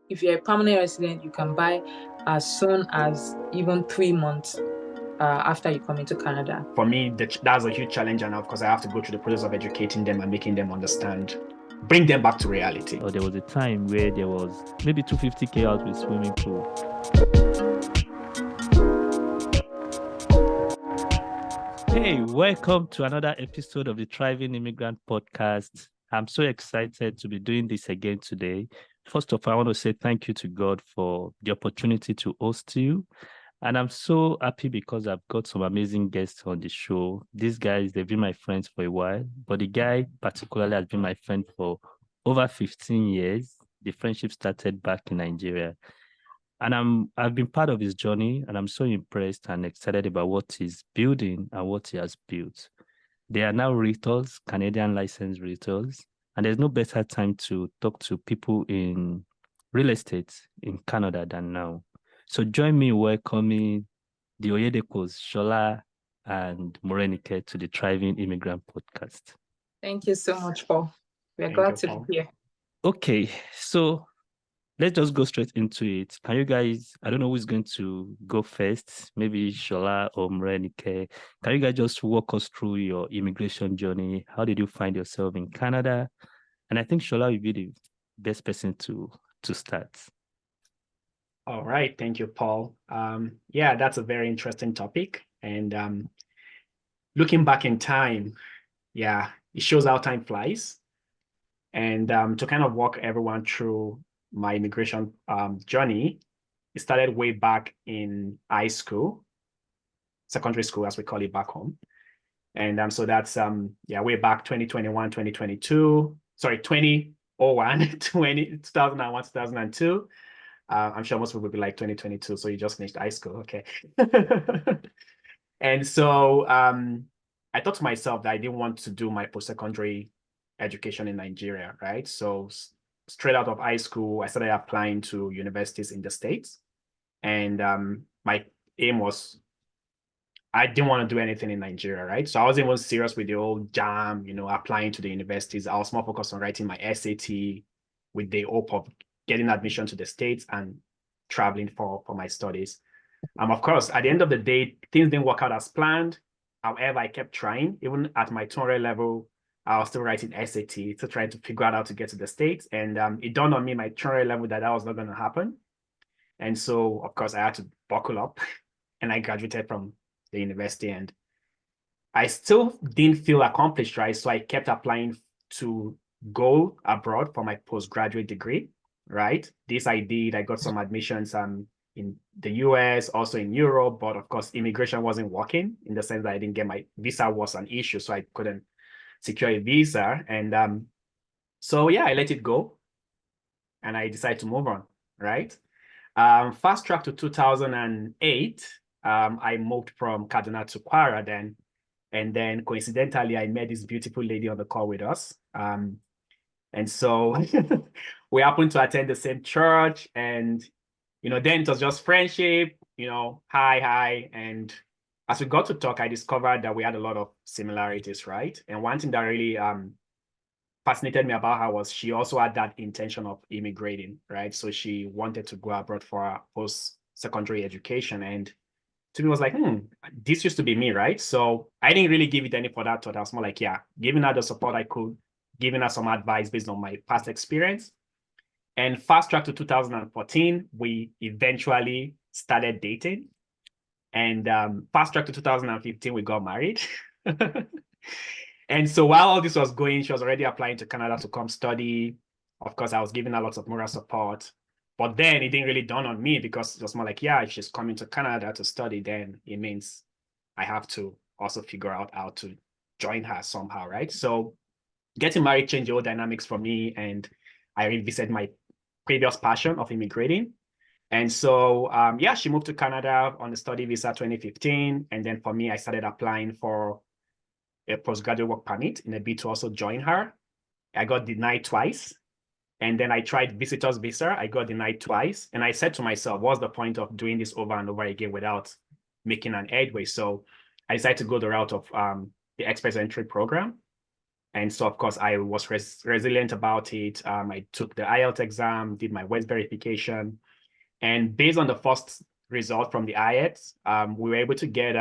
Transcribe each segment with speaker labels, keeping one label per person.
Speaker 1: if you're a permanent resident, you can buy as soon as even 3 months after you come into Canada.
Speaker 2: For me, that's a huge challenge, and of course, I have to go through the process of educating them and making them understand, bring them back to reality.
Speaker 3: Or there was a time where there was maybe 250K out with swimming pool. Hey, welcome to another episode of the Thriving Immigrant podcast. I'm so excited to be doing this again today. First of all, I want to say thank you to God for the opportunity to host you. And I'm so happy because I've got some amazing guests on the show. These guys, they've been my friends for a while, but the guy particularly has been my friend for over 15 years. The friendship started back in Nigeria. And I've been part of his journey, and I'm so impressed and excited about what he's building and what he has built. They are now realtors, Canadian licensed realtors, and there's no better time to talk to people in real estate in Canada than now. So join me in welcoming the Oyedepos, Shola and Morenike to the Thriving Immigrant podcast.
Speaker 1: Thank you so much, Paul. We're
Speaker 2: Thank
Speaker 1: glad
Speaker 2: you,
Speaker 1: to
Speaker 2: Paul.
Speaker 1: be here.
Speaker 3: Okay, so let's just go straight into it. Can you guys, I don't know who's going to go first, maybe Shola or Morenike. Can you guys just walk us through your immigration journey? How did you find yourself in Canada? And I think Shola will be the best person to start.
Speaker 2: All right, thank you, Paul. Yeah, that's a very interesting topic. And looking back in time, yeah, it shows how time flies. And to kind of walk everyone through my immigration journey, it started way back in high school, secondary school, as we call it back home. And so that's way back 2021, 2022, sorry, 2001, 2001, 2002. I'm sure most people will be like 2022, so you just finished high school, okay. And so I thought to myself that I didn't want to do my post-secondary education in Nigeria, right? So straight out of high school, I started applying to universities in the States. And my aim was, I didn't want to do anything in Nigeria, right? So I wasn't even serious with the old jam, applying to the universities. I was more focused on writing my SAT with the hope of getting admission to the States and traveling for my studies. Of course, at the end of the day, things didn't work out as planned. However, I kept trying. Even at my tutorial level, I was still writing SAT to try to figure out how to get to the States. And it dawned on me, my tutorial level, that was not going to happen. And so, of course, I had to buckle up and I graduated from the university. And I still didn't feel accomplished, right? So I kept applying to go abroad for my postgraduate degree, right? This I did. I got some admissions in the US, also in Europe, but of course, immigration wasn't working in the sense that I didn't get my visa was an issue, so I couldn't secure a visa. And so yeah, I let it go and I decided to move on, right? Fast track to 2008, I moved from Kaduna to Kwara then. And then coincidentally, I met this beautiful lady on the call with us. And so we happened to attend the same church. And, then it was just friendship, hi. And as we got to talk, I discovered that we had a lot of similarities, right? And one thing that really fascinated me about her was she also had that intention of immigrating, right? So she wanted to go abroad for her post-secondary education. And to me, was like, this used to be me, right? So I didn't really give it any further thought. I was more like, yeah, giving her the support I could, giving her some advice based on my past experience. And fast track to 2014, we eventually started dating. And fast track to 2015, we got married. And so while all this was going, she was already applying to Canada to come study. Of course, I was giving her lots of moral support. But then it didn't really dawn on me because it was more like, yeah, if she's coming to Canada to study, then it means I have to also figure out how to join her somehow, right? So getting married changed the whole dynamics for me, and I revisited my previous passion of immigrating. And so, she moved to Canada on the study visa 2015. And then for me, I started applying for a postgraduate work permit in a bid to also join her. I got denied twice. And then I tried visitor's visa. I got denied twice. And I said to myself, what's the point of doing this over and over again without making an headway? So I decided to go the route of the Express Entry program. And so, of course, I was resilient about it. I took the IELTS exam, did my West verification. And based on the first result from the IELTS, we were able to get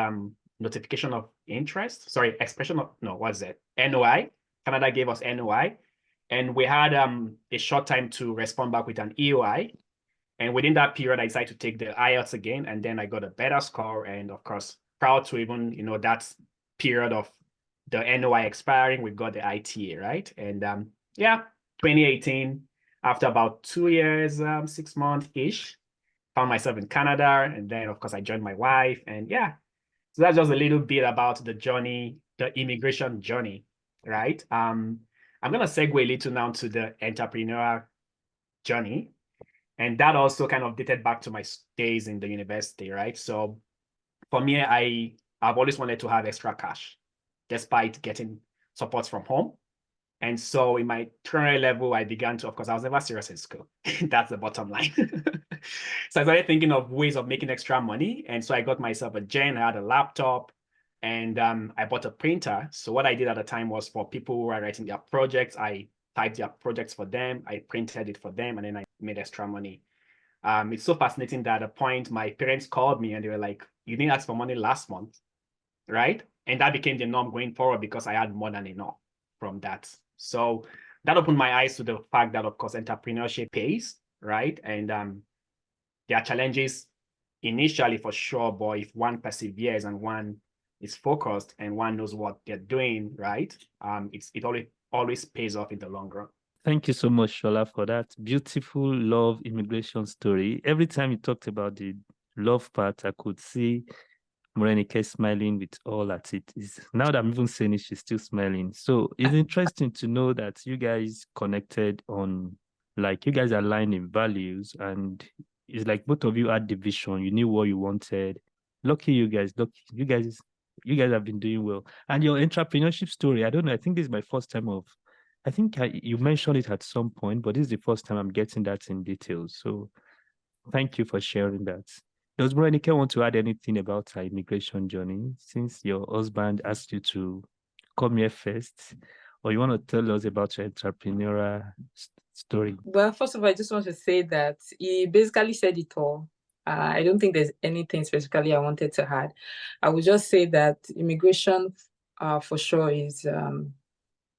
Speaker 2: notification of interest. Sorry, expression of, no, what's it? NOI. Canada gave us NOI. And we had a short time to respond back with an EOI. And within that period, I decided to take the IELTS again. And then I got a better score. And of course, proud to even, that period of the NOI expiring, we got the ITA, right? And 2018, after about 2 years, 6 months-ish, found myself in Canada. And then, of course, I joined my wife. And yeah, so that's just a little bit about the journey, the immigration journey, right? I'm going to segue a little now to the entrepreneurial journey. And that also kind of dated back to my days in the university, right? So for me, I've always wanted to have extra cash, despite getting support from home. And so in my entrepreneurial level, I began to, of course, I was never serious in school. That's the bottom line. So I started thinking of ways of making extra money. And so I got myself a gen, I had a laptop, and I bought a printer. So what I did at the time was for people who are writing their projects, I typed their projects for them, I printed it for them, and then I made extra money. It's so fascinating that at a point my parents called me and they were like, you didn't ask for money last month, right? And that became the norm going forward because I had more than enough from that. So that opened my eyes to the fact that, of course, entrepreneurship pays, right? And there are challenges initially for sure, but if one perseveres and one is focused and one knows what they're doing, right? It always pays off in the long run.
Speaker 3: Thank you so much, Shola, for that beautiful love immigration story. Every time you talked about the love part, I could see Morenike smiling with all at it. Now that I'm even saying it, she's still smiling. So it's interesting to know that you guys connected on, like, you guys aligned in values, and it's like both of you had the vision. You knew what you wanted. Lucky you guys. You guys have been doing well. And your entrepreneurship story, I don't know. I think this is my first time I think you mentioned it at some point, but this is the first time I'm getting that in detail. So thank you for sharing that. Does Morenike want to add anything about her immigration journey since your husband asked you to come here first? Or you want to tell us about your entrepreneurial story?
Speaker 1: Well, first of all, I just want to say that he basically said it all. I don't think there's anything specifically I wanted to add. I would just say that immigration for sure is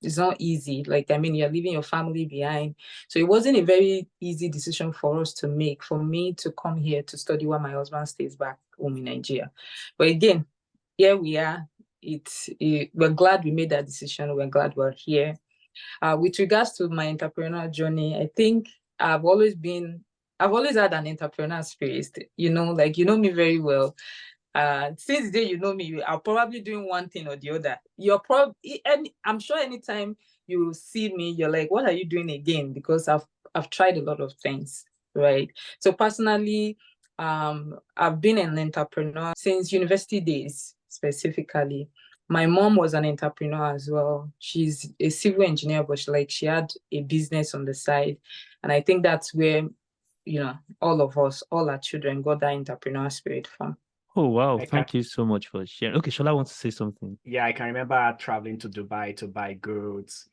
Speaker 1: it's not easy. Like, I mean, you're leaving your family behind. So it wasn't a very easy decision for us to make, for me to come here to study while my husband stays back home in Nigeria. But again, here we are. We're glad we made that decision. We're glad we're here. With regards to my entrepreneurial journey, I think I've always had an entrepreneurial spirit, like, me very well. Since the day you know me, I'm probably doing one thing or the other. I'm sure anytime you see me, you're like, what are you doing again? Because I've tried a lot of things, right? So personally, I've been an entrepreneur since university days, specifically. My mom was an entrepreneur as well. She's a civil engineer, but she had a business on the side. And I think that's where, all of us, all our children got that entrepreneurial spirit from.
Speaker 3: Oh, wow. Thank you so much for sharing. Okay, Shola wants to say something.
Speaker 2: Yeah, I can remember traveling to Dubai to buy goods,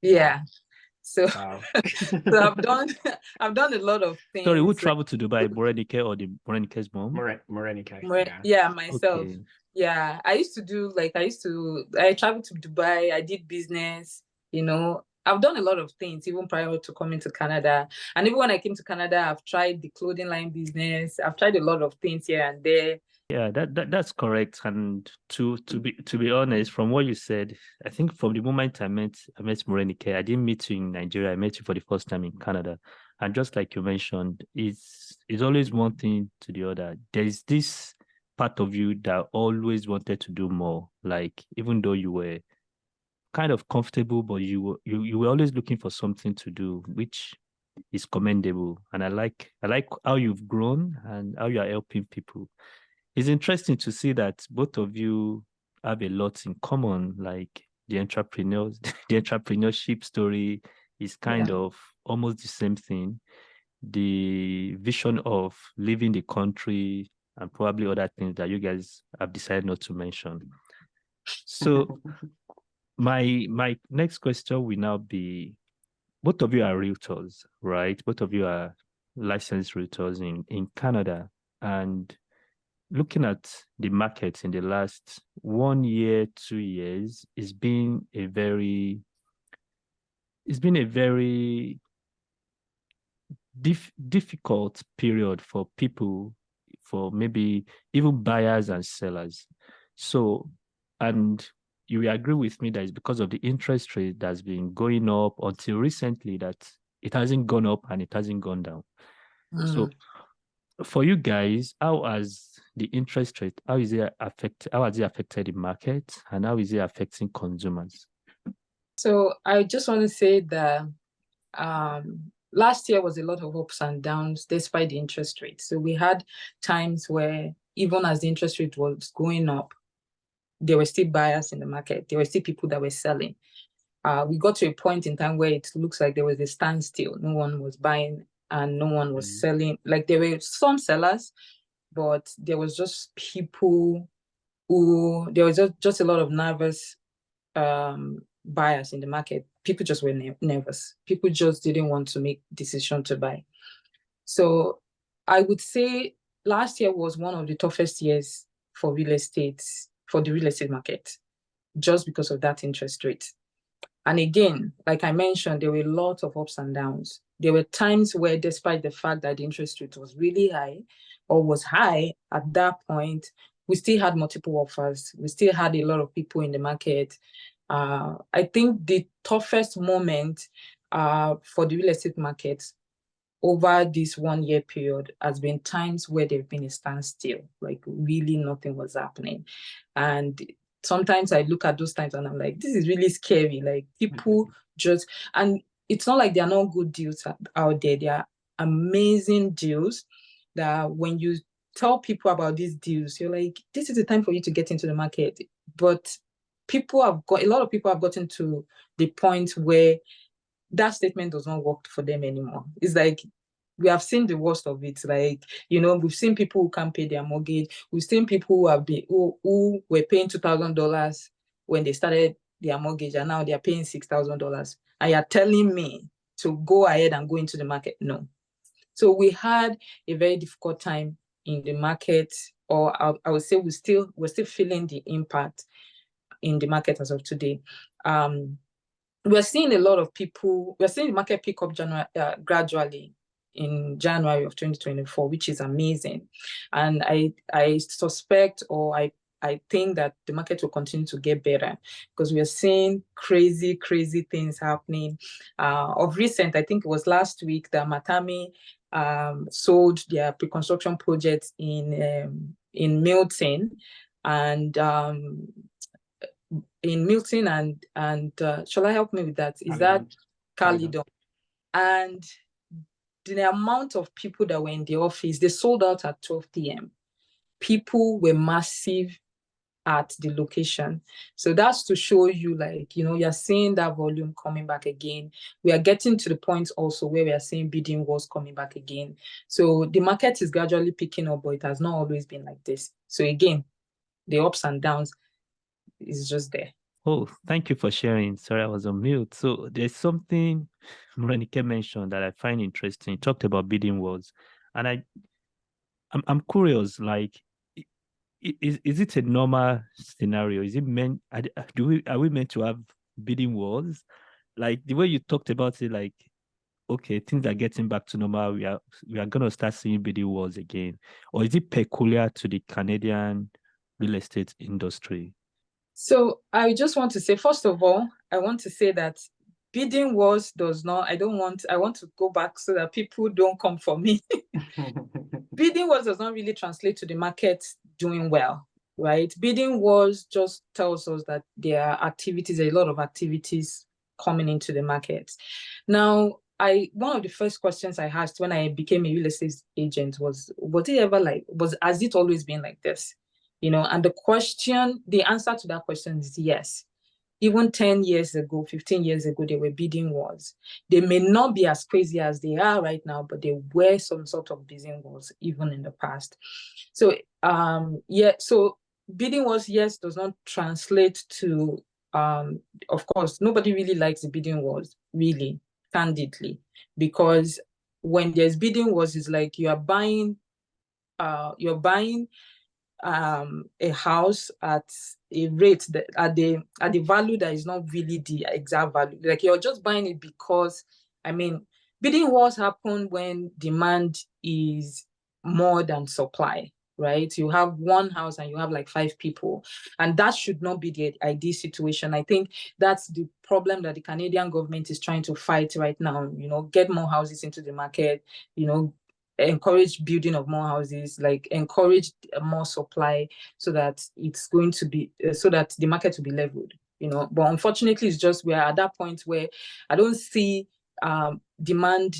Speaker 1: Yeah. So, so I've done a lot of things.
Speaker 3: Sorry, who traveled to Dubai, Morenike or the Morenike's mom?
Speaker 2: Morenike.
Speaker 1: Yeah, myself.
Speaker 3: Okay.
Speaker 1: Yeah, I traveled to Dubai, I did business, I've done a lot of things even prior to coming to Canada. And even when I came to Canada, I've tried the clothing line business. I've tried a lot of things here and there.
Speaker 3: Yeah, that's correct. And to be honest, from what you said, I think from the moment I met Morenike, I didn't meet you in Nigeria. I met you for the first time in Canada. And just like you mentioned, it's always one thing to the other. There's this part of you that always wanted to do more. Like, even though you were kind of comfortable, but you were always looking for something to do, which is commendable. And I like how you've grown and how you are helping people. It's interesting to see that both of you have a lot in common, like the entrepreneurship story is kind of almost the same thing. The vision of leaving the country and probably other things that you guys have decided not to mention. So my next question will now be, both of you are realtors, right? Both of you are licensed realtors in Canada. And looking at the market in the last 1 year, 2 years, it's been a very difficult period for people, for maybe even buyers and sellers. So, and you will agree with me that it's because of the interest rate that's been going up until recently that it hasn't gone up and it hasn't gone down. So for you guys, how has the interest rate, how has it affected the market, and how is it affecting consumers?
Speaker 1: So I just want to say that last year was a lot of ups and downs despite the interest rate. So we had times where even as the interest rate was going up, there were still buyers in the market. There were still people that were selling. We got to a point in time where it looks like there was a standstill. No one was buying and no one was selling. Like there were some sellers, but there was just people there was just a lot of nervous buyers in the market. People just were nervous. People just didn't want to make decision to buy. So I would say last year was one of the toughest years for the real estate market, just because of that interest rate. And again, like I mentioned, there were a lot of ups and downs. There were times where, despite the fact that the interest rate was really high or was high at that point, we still had multiple offers. We still had a lot of people in the market. I think the toughest moment for the real estate market over this 1 year period has been times where there's been a standstill, like really nothing was happening. And sometimes I look at those times and I'm like, this is really scary. Like people just, and it's not like there are no good deals out there. There are amazing deals that when you tell people about these deals, you're like, this is the time for you to get into the market. But a lot of people have gotten to the point where that statement does not work for them anymore. It's like, we have seen the worst of it. Like, we've seen people who can't pay their mortgage. We've seen people who were paying $2,000 when they started their mortgage, and now they are paying $6,000. And you're telling me to go ahead and go into the market? No. So we had a very difficult time in the market, or I would say we're still feeling the impact in the market as of today. We're seeing a lot of people, we're seeing the market pick up gradually in January of 2024, which is amazing. And I suspect, or I think that the market will continue to get better, because we are seeing crazy things happening. Of recent, I think it was last week that Matami sold their pre-construction project in Milton, and shall I help me with that? Is that Caledon? And the amount of people that were in the office, they sold out at 12 p.m. People were massive at the location. So that's to show you, like, you're seeing that volume coming back again. We are getting to the point also where we are seeing bidding wars coming back again. So the market is gradually picking up, but it has not always been like this. So again, the ups and downs is just there.
Speaker 3: Oh, thank you for sharing. Sorry, I was on mute. So there's something Morenike mentioned that I find interesting. He talked about bidding wars, and I'm curious. Like, is it a normal scenario? Is it meant? Are we meant to have bidding wars? Like the way you talked about it, like, okay, things are getting back to normal. We are gonna start seeing bidding wars again, or is it peculiar to the Canadian real estate industry?
Speaker 1: So I just want to say, first of all, I want to say that bidding wars does not, I want to go back so that people don't come for me. Bidding wars does not really translate to the market doing well, right? Bidding wars just tells us that there are a lot of activities coming into the market. Now, one of the first questions I asked when I became a real estate agent was has it always been like this? And the answer to that question is yes. Even 10 years ago, 15 years ago, there were bidding wars. They may not be as crazy as they are right now, but there were some sort of bidding wars even in the past. So, so bidding wars, yes, does not translate to of course, nobody really likes the bidding wars, really, candidly, because when there's bidding wars, it's like you're buying a house at a rate that at the value that is not really the exact value. Like you're just buying it because, I mean, bidding wars happen when demand is more than supply, right? You have one house and you have like 5 people, and that should not be the ideal situation. I think that's the problem that the Canadian government is trying to fight right now. Get more houses into the market, encourage building of more houses, like encourage more supply, so that it's going to be so that the market will be leveled. But unfortunately, it's just we're at that point where I don't see demand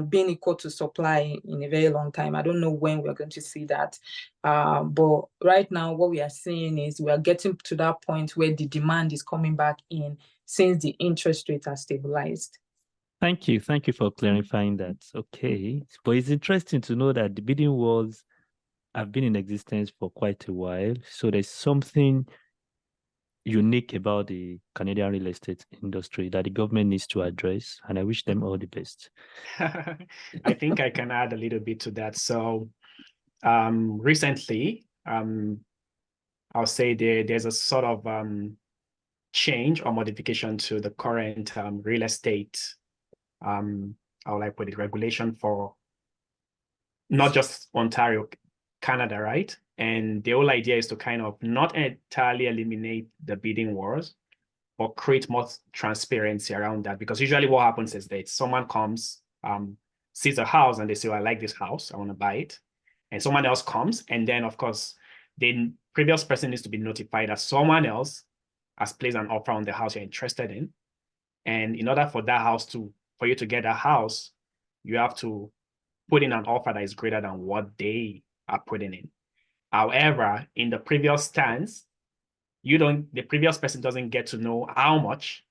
Speaker 1: being equal to supply in a very long time. I don't know when we're going to see that. But right now, what we are seeing is we are getting to that point where the demand is coming back in since the interest rate has stabilized.
Speaker 3: Thank you. Thank you for clarifying that. Okay. But it's interesting to know that the bidding wars have been in existence for quite a while. So there's something unique about the Canadian real estate industry that the government needs to address. And I wish them all the best.
Speaker 2: I think I can add a little bit to that. So recently, I'll say there's a sort of change or modification to the current real estate how will I put it, regulation for not just Ontario, Canada, right? And the whole idea is to kind of not entirely eliminate the bidding wars, but create more transparency around that. Because usually what happens is that someone comes, sees a house and they say, I like this house, I want to buy it. And someone else comes, and then of course, the previous person needs to be notified that someone else has placed an offer on the house you're interested in. And in order for that house for you to get a house, you have to put in an offer that is greater than what they are putting in. However, in the previous stance, the previous person doesn't get to know how much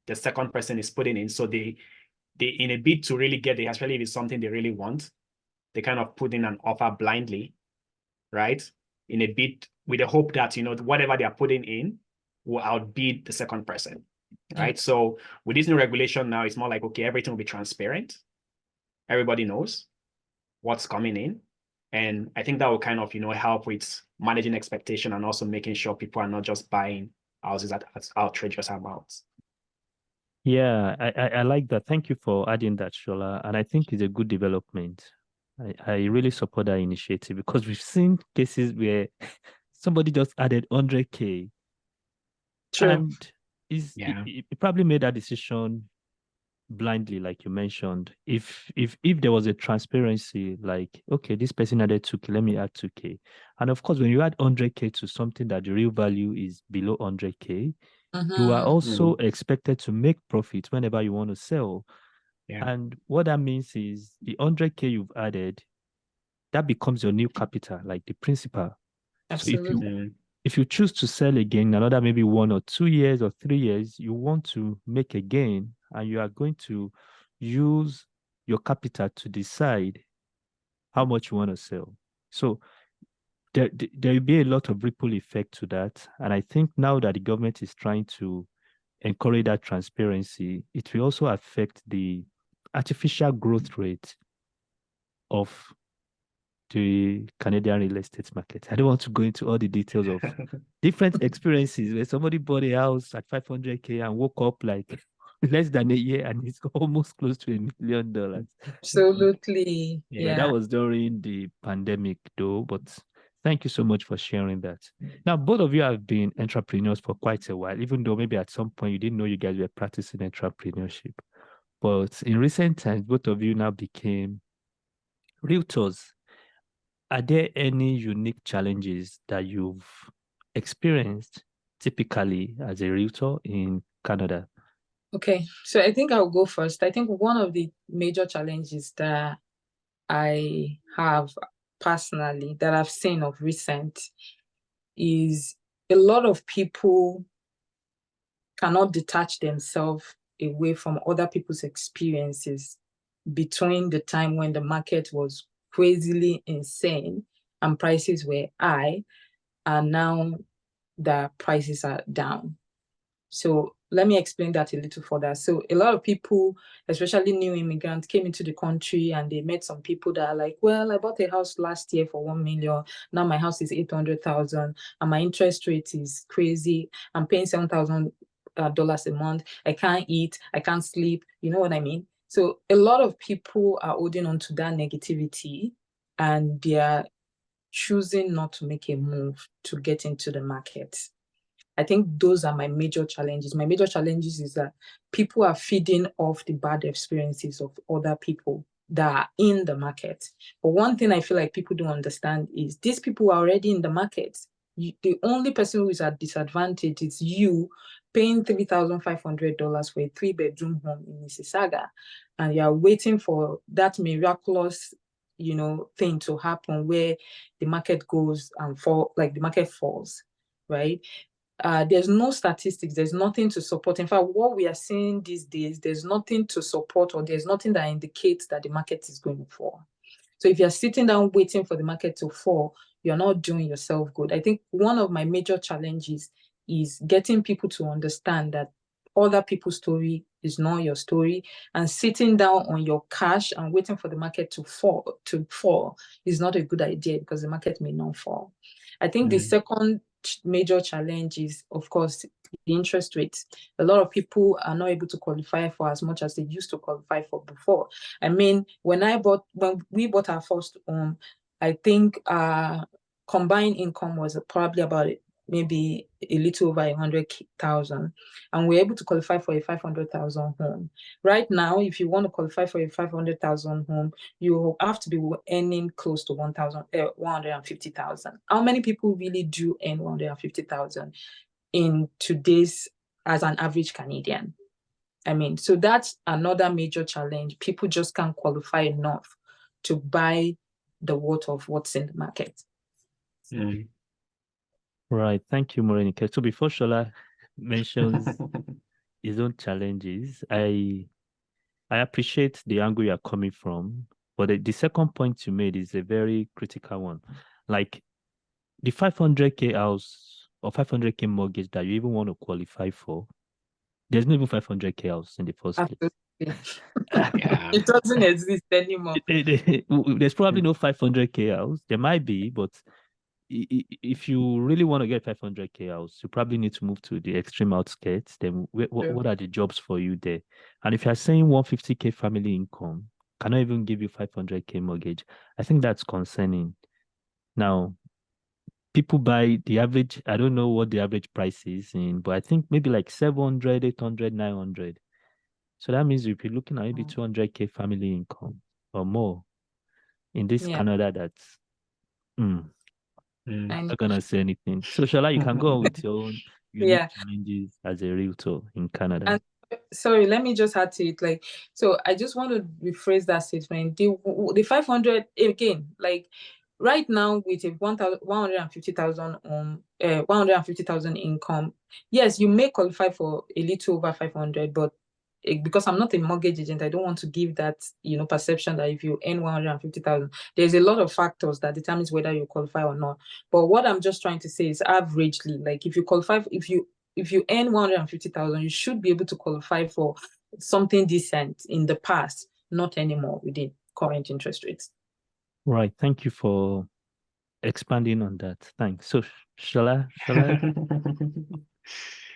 Speaker 2: the second person is putting in. So they in a bid to really get it, especially if it's something they really want, they kind of put in an offer blindly, right? In a bid with the hope that, whatever they are putting in will outbid the second person. Right. So with this new regulation now, it's more like, okay, everything will be transparent. Everybody knows what's coming in. And I think that will kind of, help with managing expectation and also making sure people are not just buying houses at outrageous amounts.
Speaker 3: Yeah, I like that. Thank you for adding that, Shola. And I think it's a good development. I really support that initiative because we've seen cases where somebody just added 100K.
Speaker 1: True.
Speaker 3: And he probably made that decision blindly, like you mentioned. If there was a transparency, like, okay, this person added 2K, let me add 2K. And of course, when you add 100K to something that the real value is below 100K, you are also expected to make profit whenever you want to sell.
Speaker 2: Yeah.
Speaker 3: And what that means is the 100K you've added, that becomes your new capital, like the principal.
Speaker 1: Absolutely.
Speaker 3: So if you choose to sell again another maybe 1 or 2 years or 3 years, you want to make a gain and you are going to use your capital to decide how much you want to sell. So there will be a lot of ripple effect to that. And I think now that the government is trying to encourage that transparency, it will also affect the artificial growth rate of the Canadian real estate market. I don't want to go into all the details of different experiences where somebody bought a house at 500K and woke up like less than a year and it's almost close to $1 million.
Speaker 1: Absolutely.
Speaker 3: Yeah, that was during the pandemic though, but thank you so much for sharing that. Now, both of you have been entrepreneurs for quite a while, even though maybe at some point you didn't know you guys were practicing entrepreneurship. But in recent times, both of you now became realtors. Are there any unique challenges that you've experienced typically as a realtor in Canada?
Speaker 1: Okay, so I think I'll go first. I think one of the major challenges that I have personally that I've seen of recent is a lot of people cannot detach themselves away from other people's experiences between the time when the market was crazily insane and prices were high, and now that prices are down. So let me explain that a little further. So a lot of people, especially new immigrants, came into the country and they met some people that are like, well, I bought a house last year for 1 million. Now my house is 800,000 and my interest rate is crazy. I'm paying $7,000 a month. I can't eat, I can't sleep. You know what I mean? So a lot of people are holding on to that negativity and they are choosing not to make a move to get into the market. I think those are my major challenges. My major challenges is that people are feeding off the bad experiences of other people that are in the market. But one thing I feel like people don't understand is these people are already in the market. The only person who is at disadvantage is you paying $3,500 for a 3-bedroom home in Mississauga, and you are waiting for that miraculous, thing to happen where the market goes and fall, like the market falls, right? There's no statistics, there's nothing to support. In fact, what we are seeing these days, there's nothing to support or there's nothing that indicates that the market is going to fall. So if you're sitting down waiting for the market to fall, you're not doing yourself good. I think one of my major challenges is getting people to understand that other people's story is not your story, and sitting down on your cash and waiting for the market to fall is not a good idea because the market may not fall. I think the second major challenge is, of course, the interest rates. A lot of people are not able to qualify for as much as they used to qualify for before. I mean, when we bought our first home, I think combined income was probably about maybe a little over 100,000, and we're able to qualify for a 500,000 home. Right now, if you want to qualify for a 500,000 home, you have to be earning close to 150,000. How many people really do earn 150,000 in today's as an average Canadian? I mean, so that's another major challenge. People just can't qualify enough to buy the worth of what's in the market.
Speaker 3: Right. Thank you, Morenike. So before Shola mentions his own challenges, I appreciate the angle you are coming from, but the second point you made is a very critical one. Like the 500K house or 500K mortgage that you even want to qualify for, there's not even 500K house in the first place.
Speaker 2: Yeah.
Speaker 1: It doesn't exist anymore.
Speaker 3: There's probably no 500K house. There might be, but if you really want to get 500K house, you probably need to move to the extreme outskirts. Then what are the jobs for you there? And if you're saying 150K family income cannot even give you 500K mortgage, I think that's concerning. Now, people buy the average, I don't know what the average price is but I think maybe like 700, 800, 900. So that means if you're looking at maybe 200K family income or more in this Canada, that's I'm not gonna say anything. So Shola, you can go on with your own unique challenges as a realtor in Canada.
Speaker 1: And sorry, let me just add to it. So I just want to rephrase that statement. The 500 again, right now with a 150,000 income, yes, you may qualify for a little over 500, but because I'm not a mortgage agent, I don't want to give that perception that if you earn 150,000, there's a lot of factors that determines whether you qualify or not. But what I'm just trying to say is averagely, if you qualify, if you earn 150,000, you should be able to qualify for something decent in the past, not anymore with the current interest rates.
Speaker 3: Right. Thank you for expanding on that. Thanks. So Shola?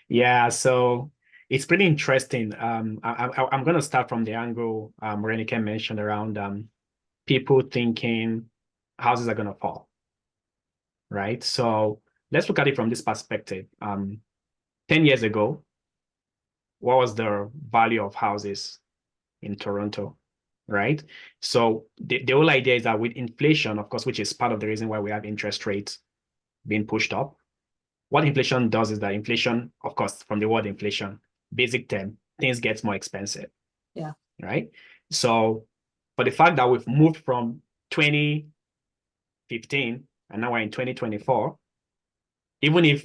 Speaker 2: Yeah, so it's pretty interesting. I'm going to start from the angle Morenike mentioned around people thinking houses are going to fall, right? So let's look at it from this perspective. 10 years ago, what was the value of houses in Toronto, right? So the whole idea is that with inflation, of course, which is part of the reason why we have interest rates being pushed up, what inflation does is that inflation, of course, from the word inflation, basic term, things get more expensive.
Speaker 1: Yeah.
Speaker 2: Right. So, but the fact that we've moved from 2015 and now we're in 2024, even if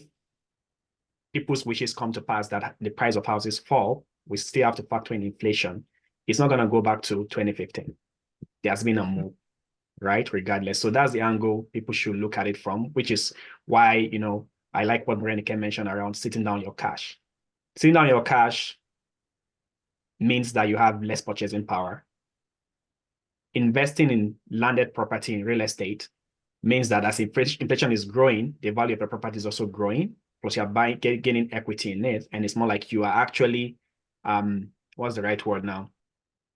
Speaker 2: people's wishes come to pass that the price of houses fall, we still have to factor in inflation. It's not going to go back to 2015. There's been a move, right? Regardless. So that's the angle people should look at it from, which is why, I like what Morenike mentioned around sitting down your cash. Sitting down your cash means that you have less purchasing power. Investing in landed property in real estate means that as inflation is growing, the value of the property is also growing. Plus, you're gaining equity in it, and it's more like you are actually, what's the right word now?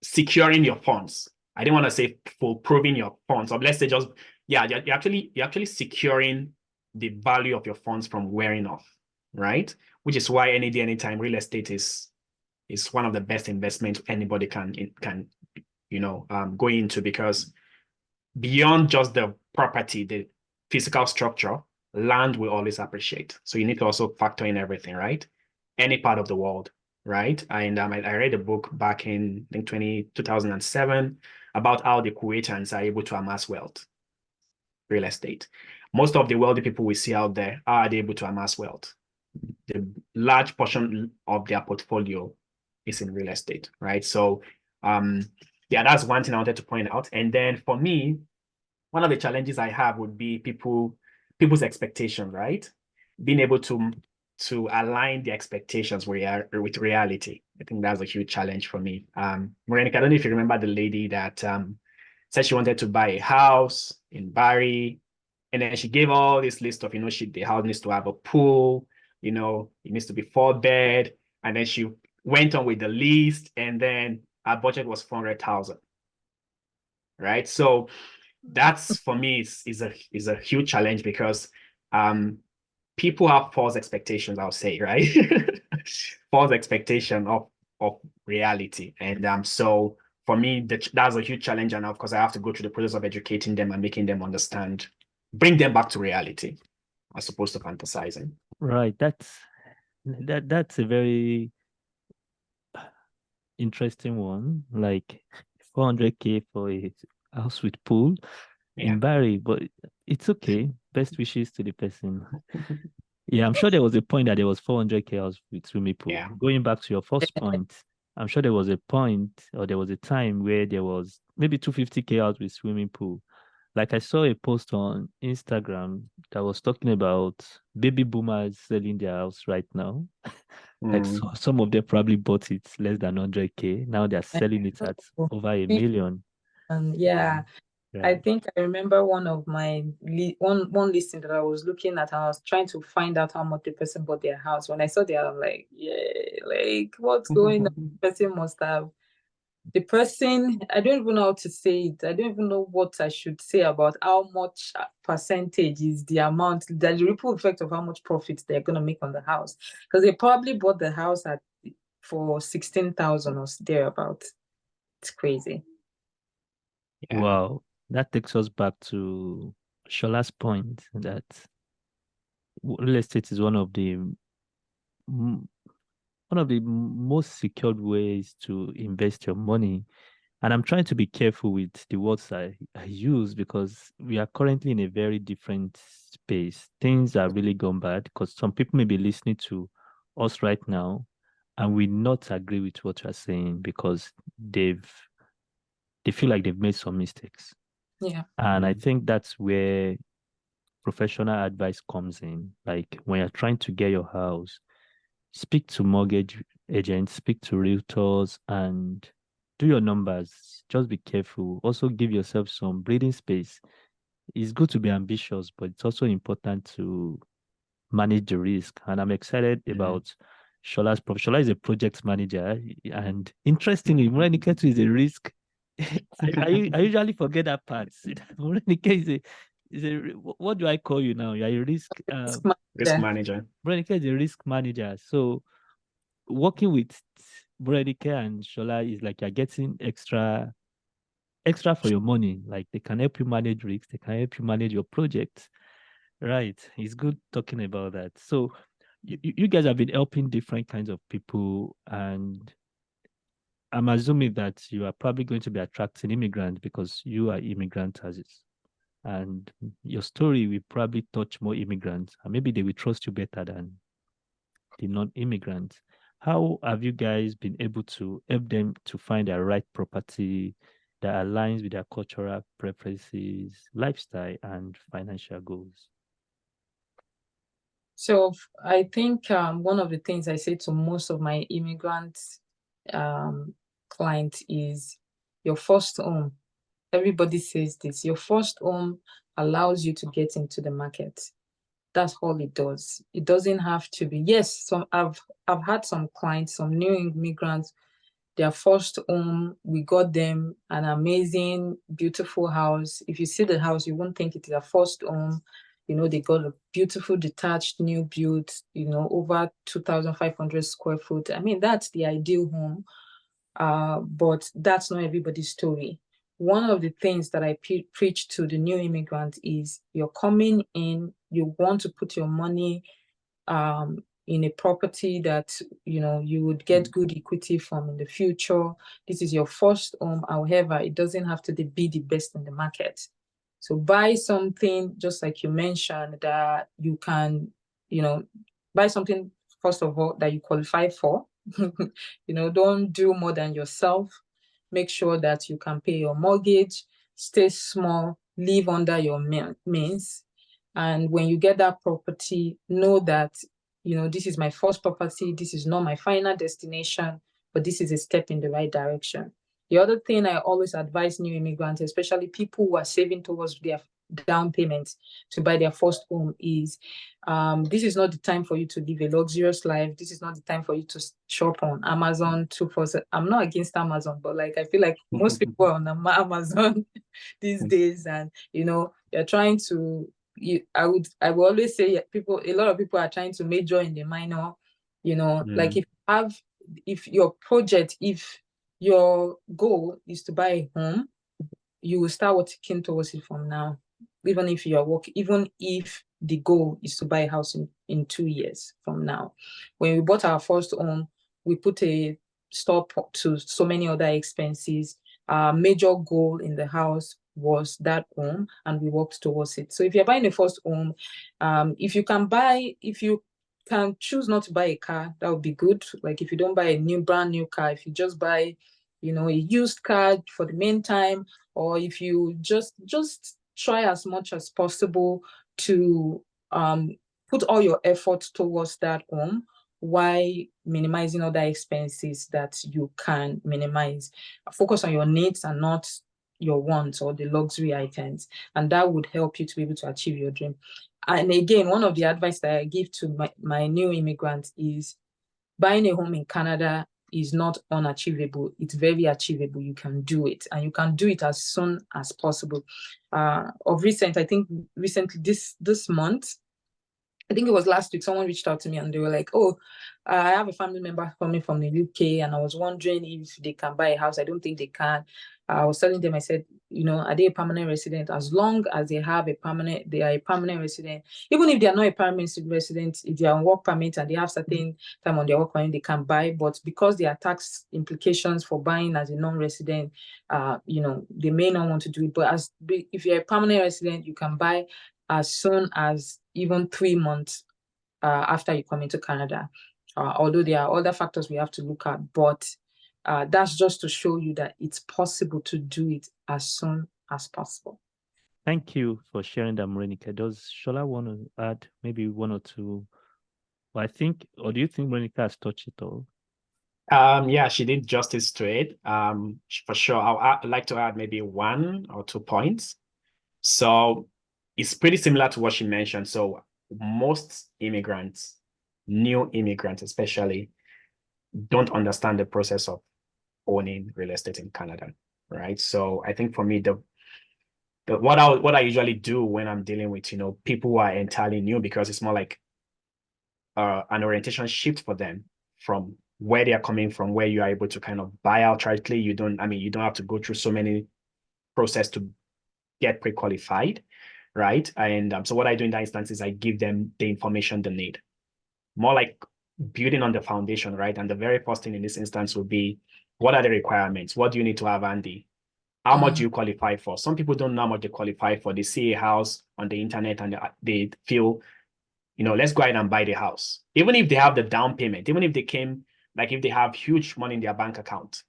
Speaker 2: Securing your funds. I didn't want to say for proving your funds, or let's say just you're actually securing the value of your funds from wearing off, right? Which is why any day, anytime, real estate is one of the best investments anybody can go into, because beyond just the property, the physical structure, land will always appreciate. So you need to also factor in everything, right? Any part of the world, right? And I read a book back in, I think, 2007 about how the Kuwaitans are able to amass wealth, real estate. Most of the wealthy people we see out there, are they able to amass wealth? The large portion of their portfolio is in real estate, right? So yeah, that's one thing I wanted to point out. And then for me, one of the challenges I have would be people's expectations, right? Being able to align the expectations with reality. I think that's a huge challenge for me. Morenike, I don't know if you remember the lady that said she wanted to buy a house in Bari, and then she gave all this list of, the house needs to have a pool, it needs to be 4-bed, and then she went on with the list, and then our budget was 400,000, right? So that's, for me, is a huge challenge, because people have false expectations, I'll say, right? False expectation of reality. And so for me, that's a huge challenge. And of course, I have to go through the process of educating them and making them understand, bring them back to reality as opposed to fantasizing.
Speaker 3: Right. That's a very interesting one. Like 400K for a house with pool in Bari, but it's okay. Best wishes to the person. Yeah, I'm sure there was a point that there was 400K house with swimming pool.
Speaker 2: Yeah.
Speaker 3: Going back to your first point, I'm sure there was a point, or there was a time where there was maybe 250K house with swimming pool. Like I saw a post on Instagram that was talking about baby boomers selling their house right now. Like some of them probably bought it less than 100K. Now they're selling it at over 1 million.
Speaker 1: Yeah.
Speaker 3: Right.
Speaker 1: I think I remember one of my one listing that I was looking at, and I was trying to find out how much the person bought their house. When I saw that, I'm like, yeah, like what's going on? The person must have. The person, I don't even know how to say it. I don't even know what I should say about how much percentage is the amount, the ripple effect of how much profit they're going to make on the house. Because they probably bought the house for 16,000 or thereabout. It's crazy.
Speaker 2: Yeah.
Speaker 3: Wow. That takes us back to Shola's point that real estate is one of the most secured ways to invest your money. And I'm trying to be careful with the words I use, because we are currently in a very different space. Things are really gone bad, because some people may be listening to us right now and will not agree with what you're saying, because they feel like they've made some mistakes.
Speaker 1: Yeah.
Speaker 3: And I think that's where professional advice comes in. Like when you're trying to get your house, speak to mortgage agents, speak to realtors, and do your numbers. Just be careful. Also give yourself some breathing space. It's good to be ambitious, but it's also important to manage the risk. And I'm excited about Shola's project. Shola is a project manager, and interestingly, Morenike is a risk. I usually forget that part. Morenike is a what do I call you now? You're a risk
Speaker 2: manager.
Speaker 3: Morenike is a risk manager. So working with Morenike and Shola is like you're getting extra for your money. Like they can help you manage risks, they can help you manage your projects. Right. It's good talking about that. So you guys have been helping different kinds of people, and I'm assuming that you are probably going to be attracting immigrants because you are immigrant as is. And your story will probably touch more immigrants, and maybe they will trust you better than the non-immigrants. How have you guys been able to help them to find the right property that aligns with their cultural preferences, lifestyle, and financial goals?
Speaker 1: So I think one of the things I say to most of my immigrant clients is your first home. Everybody says this. Your first home allows you to get into the market. That's all it does. It doesn't have to be. Yes, I've had some clients, some new immigrants, their first home, we got them an amazing, beautiful house. If you see the house, you won't think it is their first home. They got a beautiful detached new build, over 2,500 square foot. I mean, that's the ideal home. But that's not everybody's story. One of the things that I preach to the new immigrant is you're coming in, you want to put your money in a property that you would get good equity from in the future. This is your first home. However, it doesn't have to be the best in the market. So buy something, just like you mentioned, that you can, buy something, first of all, that you qualify for. Don't do more than yourself. Make sure that you can pay your mortgage, stay small, live under your means. And when you get that property, know that, this is my first property. This is not my final destination, but this is a step in the right direction. The other thing I always advise new immigrants, especially people who are saving towards their down payment to buy their first home, is this is not the time for you to live a luxurious life. This is not the time for you to shop on Amazon 247. I'm not against Amazon, but I feel like most people are on Amazon these days, and they're trying to. I would always say a lot of people are trying to major in the minor. Like if your project, if your goal is to buy a home, you will start working towards it from now. Even if the goal is to buy a house in 2 years from now. When we bought our first home, we put a stop to so many other expenses. Our major goal in the house was that home, and we worked towards it. So if you're buying a first home, if you can choose not to buy a car, that would be good. Like if you don't buy a brand new car, if you just buy, a used car for the meantime, or if you just try as much as possible to put all your effort towards that home while minimizing other expenses that you can minimize. Focus on your needs and not your wants or the luxury items, and that would help you to be able to achieve your dream. And again, one of the advice that I give to my new immigrants is buying a home in Canada is not unachievable. It's very achievable. You can do it, and you can do it as soon as possible. I think recently this month, I think it was last week, someone reached out to me and they were like, oh, I have a family member coming from the UK and I was wondering if they can buy a house. I don't think they can. I was telling them, I said, are they a permanent resident? As long as they are a permanent resident, even if they are not a permanent resident, if they are on work permit and they have certain time on their work permit, they can buy. But because there are tax implications for buying as a non-resident, they may not want to do it. But if you're a permanent resident, you can buy as soon as even 3 months after you come into Canada. Although there are other factors we have to look at, but that's just to show you that it's possible to do it as soon as possible.
Speaker 3: Thank you for sharing that, Morenike. Does Shola want to add maybe one or two? Well, or do you think Morenike has touched it all?
Speaker 2: Yeah, she did justice to it. For sure, I'd like to add maybe 1 or 2 points. So it's pretty similar to what she mentioned. So most immigrants, new immigrants especially, don't understand the process of owning real estate in Canada, right? So I think for me, what I usually do when I'm dealing with people who are entirely new, because it's more like an orientation shift for them from where they are coming from, where you are able to kind of buy outrightly. You don't have to go through so many process to get pre-qualified, right? And so what I do in that instance is I give them the information they need, more like building on the foundation, right? And the very first thing in this instance would be, what are the requirements? What do you need to have handy? How much do you qualify for? Some people don't know how much they qualify for. They see a house on the internet and they feel, let's go ahead and buy the house. Even if they have the down payment, even if if they have huge money in their bank account,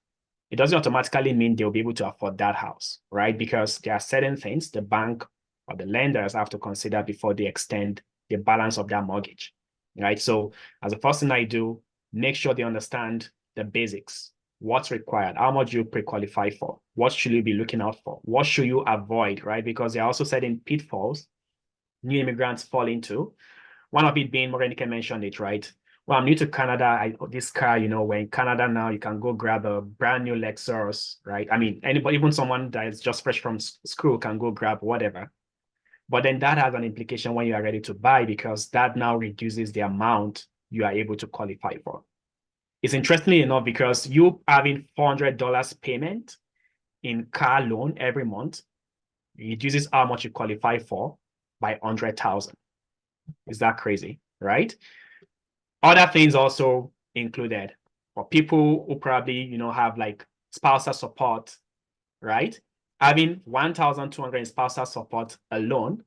Speaker 2: it doesn't automatically mean they'll be able to afford that house, right? Because there are certain things the bank or the lenders have to consider before they extend the balance of that mortgage, right? So as the first thing I do, make sure they understand the basics. What's required? How much you pre-qualify for? What should you be looking out for? What should you avoid, right? Because there are also certain pitfalls new immigrants fall into. One of it being, Morenike mentioned it, right? Well, I'm new to Canada. This car, we're in Canada now. You can go grab a brand new Lexus, right? I mean, anybody, even someone that is just fresh from school can go grab whatever. But then that has an implication when you are ready to buy, because that now reduces the amount you are able to qualify for. It's interestingly enough, because you having $400 payment in car loan every month reduces how much you qualify for by 100,000. Is that crazy, right? Other things also included for people who probably, have like spousal support, right? Having 1,200 in spousal support alone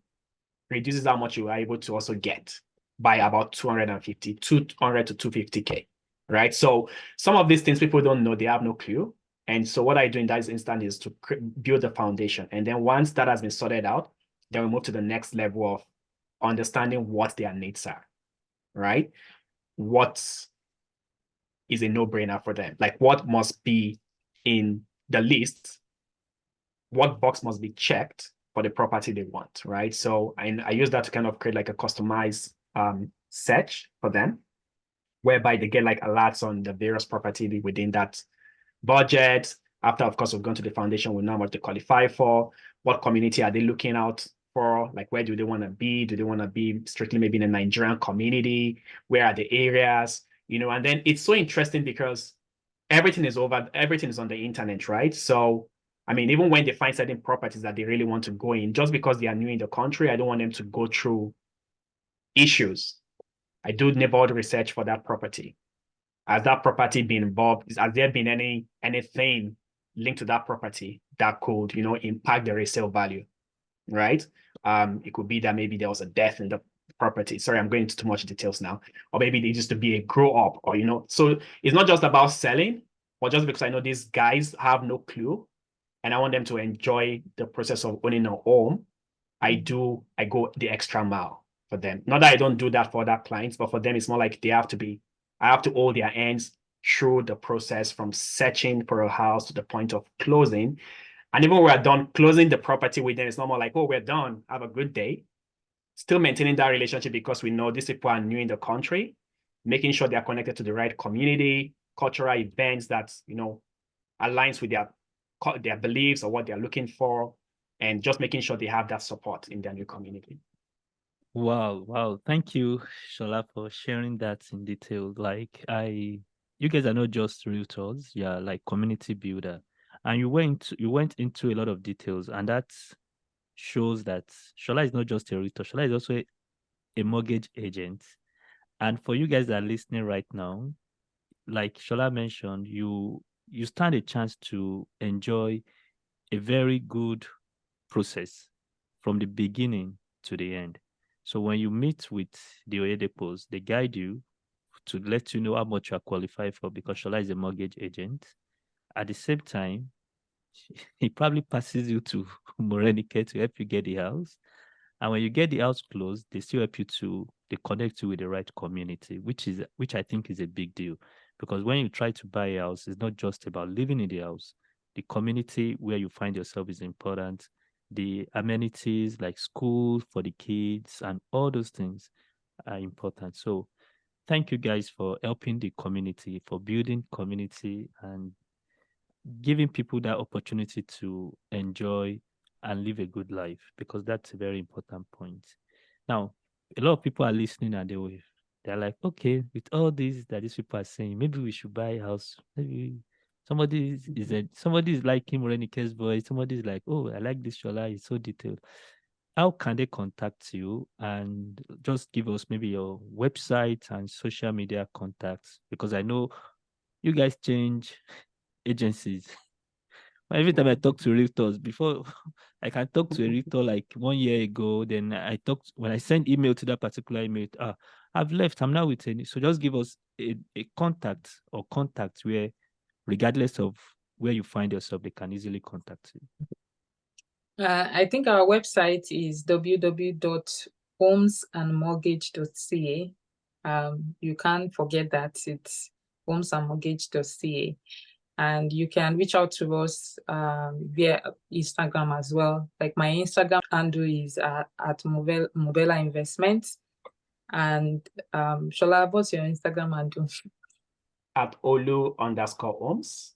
Speaker 2: reduces how much you are able to also get by about 200 to 250K, right? So some of these things people don't know, they have no clue. And so what I do in that instant is to build the foundation. And then once that has been sorted out, then we move to the next level of understanding what their needs are, right? What is a no-brainer for them? Like what must be in the list? What box must be checked for the property they want, right? So I use that to kind of create like a customized search for them, whereby they get like alerts on the various property within that budget. After, of course, we've gone to the foundation, we know how much they qualify for, what community are they looking out for, like where do they want to be? Do they want to be strictly maybe in a Nigerian community? Where are the areas? And then it's so interesting because everything is on the internet, right? So, I mean, even when they find certain properties that they really want to go in, just because they are new in the country, I don't want them to go through issues. I do neighborhood research for that property. Has that property been involved? Has there been anything linked to that property that could, impact the resale value, right? It could be that maybe there was a death in the property. Sorry, I'm going into too much details now. Or maybe they used to be a grow up, or, so it's not just about selling, but just because I know these guys have no clue and I want them to enjoy the process of owning a home, I go the extra mile for them. Not that I don't do that for other clients, but for them, it's more like I have to hold their hands through the process from searching for a house to the point of closing. And even when we're done closing the property with them, it's not more like, oh, we're done, have a good day. Still maintaining that relationship because we know these people are new in the country, making sure they're connected to the right community, cultural events that, aligns with their beliefs or what they're looking for, and just making sure they have that support in their new community.
Speaker 3: Wow. Thank you, Shola, for sharing that in detail. You guys are not just realtors, you're like community builder. And you went into a lot of details, and that shows that Shola is not just a realtor, Shola is also a mortgage agent. And for you guys that are listening right now, like Shola mentioned, you stand a chance to enjoy a very good process from the beginning to the end. So when you meet with the Oyedepos, they guide you to let you know how much you are qualified for, because Shola is a mortgage agent. At the same time, he probably passes you to Morenike to help you get the house. And when you get the house closed, they still help you they connect you with the right community, which I think is a big deal. Because when you try to buy a house, it's not just about living in the house. The community where you find yourself is important. The amenities like school for the kids and all those things are important. So thank you guys for helping the community, for building community and giving people that opportunity to enjoy and live a good life, because that's a very important point. Now, a lot of people are listening and they're like, okay, with all this that these people are saying, maybe we should buy a house. Maybe somebody is liking Morenike's voice. Somebody is like, oh, I like this Shola, it's so detailed. How can they contact you? And just give us maybe your website and social media contacts, because I know you guys change agencies. Every time I talk to realtors, before I can talk to a realtor like 1 year ago, then when I send email to that particular email, I've left, I'm now with any. So just give us a contact or contacts where, regardless of where you find yourself, they can easily contact you.
Speaker 1: I think our website is homesandmortgage.ca. You can't forget that it's homesandmortgage.ca. And you can reach out to us via Instagram as well. Like my Instagram handle is at Mobella Investments. And Shola, what's your Instagram handle?
Speaker 2: At Olu_homes.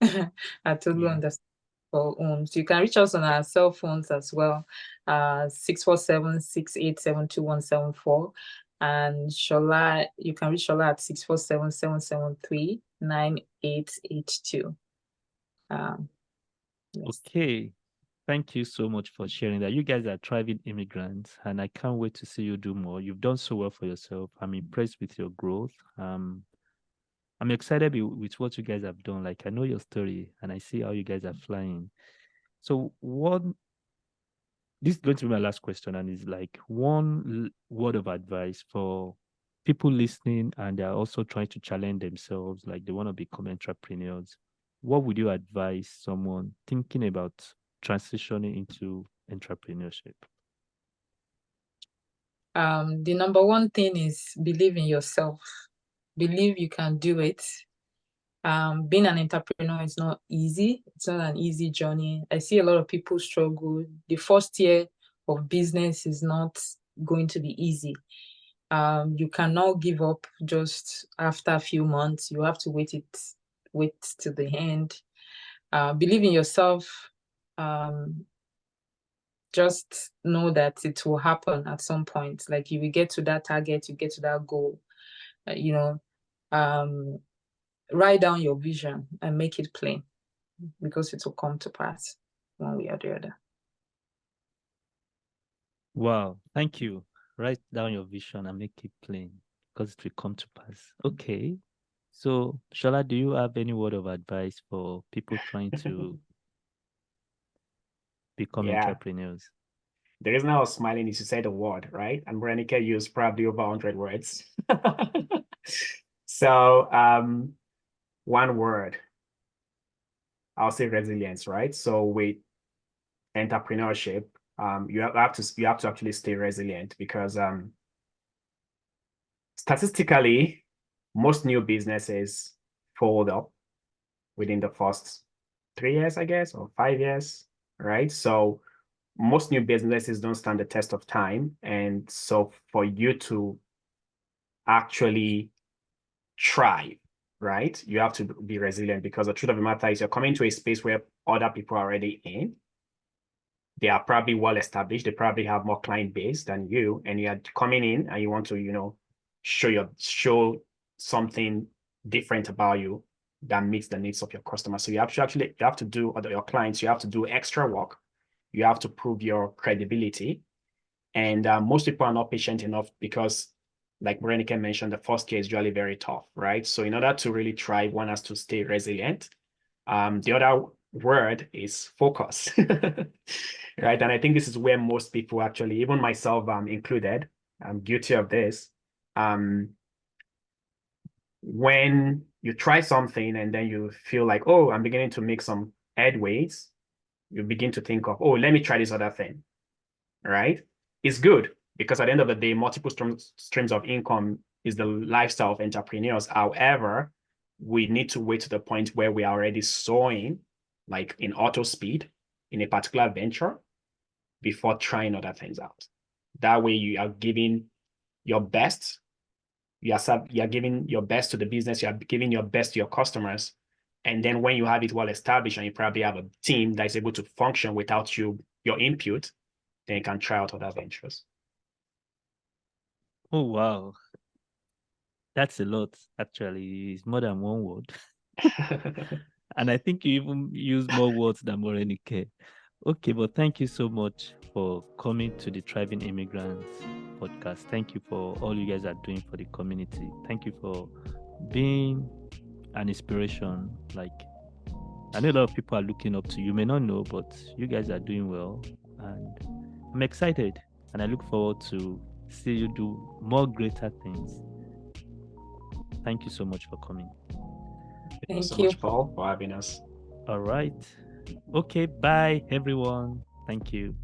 Speaker 1: At Olu_homes. You can reach us on our cell phones as well, 647-687-2174. And Shola, you can reach Shola at 647-773-9882. Yes.
Speaker 3: Okay. Thank you so much for sharing that. You guys are thriving immigrants, and I can't wait to see you do more. You've done so well for yourself. I'm impressed with your growth. I'm excited with what you guys have done. Like, I know your story, and I see how you guys are flying. So this is going to be my last question, and it's like one word of advice for people listening, and they're also trying to challenge themselves, like they want to become entrepreneurs. What would you advise someone thinking about transitioning into entrepreneurship?
Speaker 1: The number one thing is believe in yourself. Believe you can do it. Being an entrepreneur is not easy. It's not an easy journey. I see a lot of people struggle. The first year of business is not going to be easy. You cannot give up just after a few months. You have to wait to the end. Believe in yourself. Just know that it will happen at some point. Like you will get to that target, you get to that goal. Write down your vision and make it plain, because it will come to pass one way or the other.
Speaker 3: Wow, thank you. Write down your vision and make it plain, because it will come to pass. Okay. So, Shola, do you have any word of advice for people trying to become entrepreneurs?
Speaker 2: The reason I was smiling is you said a word, right? And Morenike used probably over 100 words. So one word, I'll say resilience, right? So with entrepreneurship, you have to actually stay resilient, because statistically, most new businesses fold up within the first 3 years, I guess, or 5 years, right? So most new businesses don't stand the test of time. And so for you to actually thrive, right, you have to be resilient, because the truth of the matter is you're coming to a space where other people are already in. They are probably well established. They probably have more client base than you, and you are coming in and you want to, show something different about you that meets the needs of your customers. So you have to do, or your clients, you have to do extra work. You have to prove your credibility. And most people are not patient enough, because like Morenike mentioned, the first year is usually very tough, right? So in order to really thrive, one has to stay resilient. The other word is focus, right? And I think this is where most people actually, even myself included, I'm guilty of this. When you try something and then you feel like, oh, I'm beginning to make some headways, you begin to think of, oh, let me try this other thing, right? It's good, because at the end of the day, multiple streams of income is the lifestyle of entrepreneurs. However, we need to wait to the point where we are already soaring, like in auto speed, in a particular venture, before trying other things out. That way you are giving your best. You are giving your best to the business. You are giving your best to your customers. And then when you have it well established and you probably have a team that is able to function without your input, then you can try out other ventures.
Speaker 3: Oh, wow. That's a lot, actually. It's more than one word. And I think you even use more words than Morenike. Okay, but thank you so much for coming to the Thriving Immigrants podcast. Thank you for all you guys are doing for the community. Thank you for being an inspiration. Like, I know a lot of people are looking up to you. You may not know, but you guys are doing well. And I'm excited. And I look forward to see you do more greater things. Thank you so much for coming.
Speaker 2: Thank you so much, Paul, for having us.
Speaker 3: All right. Okay, bye, everyone. Thank you.